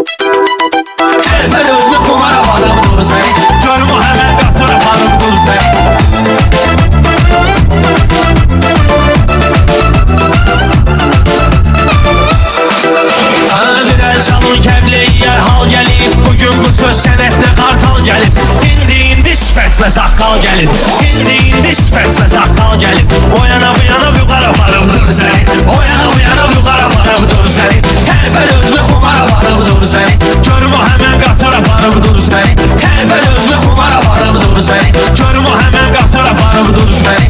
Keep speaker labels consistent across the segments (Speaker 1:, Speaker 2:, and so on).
Speaker 1: Tərpəl özünü kumar aparıbdır səni. Görüm o həmən qatar aparıbdır səni. Birər canın kəbləyə hal gəlib. Bugün bu söz sənətlə qartal gəlib. İndi sifətlə saqqal gəlib. İndi sifətlə saqqal gəlib. O yana bu yana yuqara aparıbdır səni. O yana bu yana yuqara aparıbdır səni. Tərpəl özünü kumar aparıbdır səni. Görüm o həmən qatar aparıbdır səni. Tərpəl özünü kumar aparıbdır səni. Görüm o həmən qatar aparıbdır səni.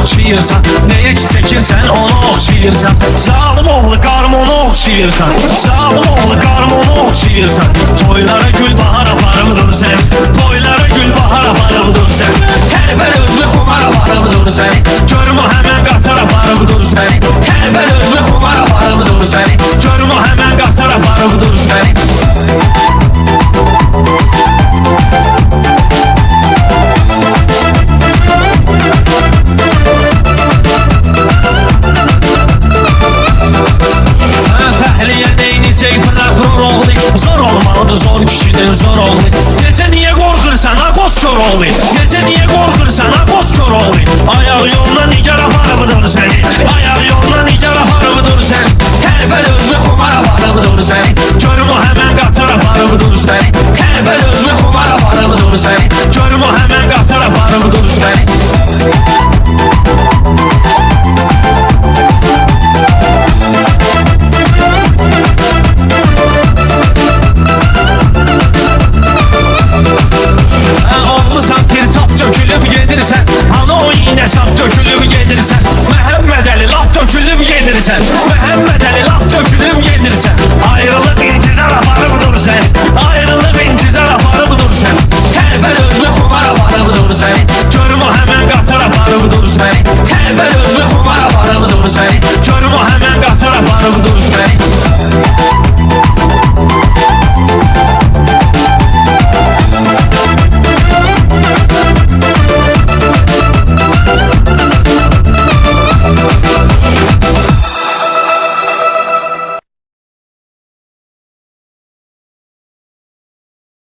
Speaker 1: Oxşayırsan, nəyə ki çəkirsən ona oxşayırsan. Zalım oğlu qarmona oxşayırsan. Zalım oğlu qarmona oxşayırsan. Toylara gül bahar aparıbdır sən. Toylara gül bahar aparıbdır sən. Tərpəl özünü kumar aparıbdır səni. Görüm o həmən qatar aparıbdır səni. Tərpəl özünü kumar aparıbdır səni. Görüm o həmən qatar aparıbdır səni. Zor olmalıdır zor kişiden zor oğlu. Gece niye korkursan ha koç kör oğlu. Gece niye korkursan ha koç kör oğlu. Ayağı yoluna nigar aparıbdır seni. Ayağı yoluna nigar aparıbdır seni. Tərpəl özünü kumar aparıbdır səni. Görüm o həmən qatar aparıbdır səni. Tərpəl özünü kumar aparıbdır səni. Görüm o həmən qatar aparıbdır səni. Ana o yine saf dökülüb gedirsən. Məhəmməd Əli laf dökülüb gedirsən. Məhəmməd Əli laf dökülüb gedirsən. Ayrılıq intizar aparıbdır sən. Ayrılıq intizar aparıbdır sən. Tərpəl özünü kumar aparıbdır səni. Görüm o həmən qatar aparıbdır səni. Tərpəl özünü kumar aparıbdır səni. Görüm o həmən qatar aparıbdır səni.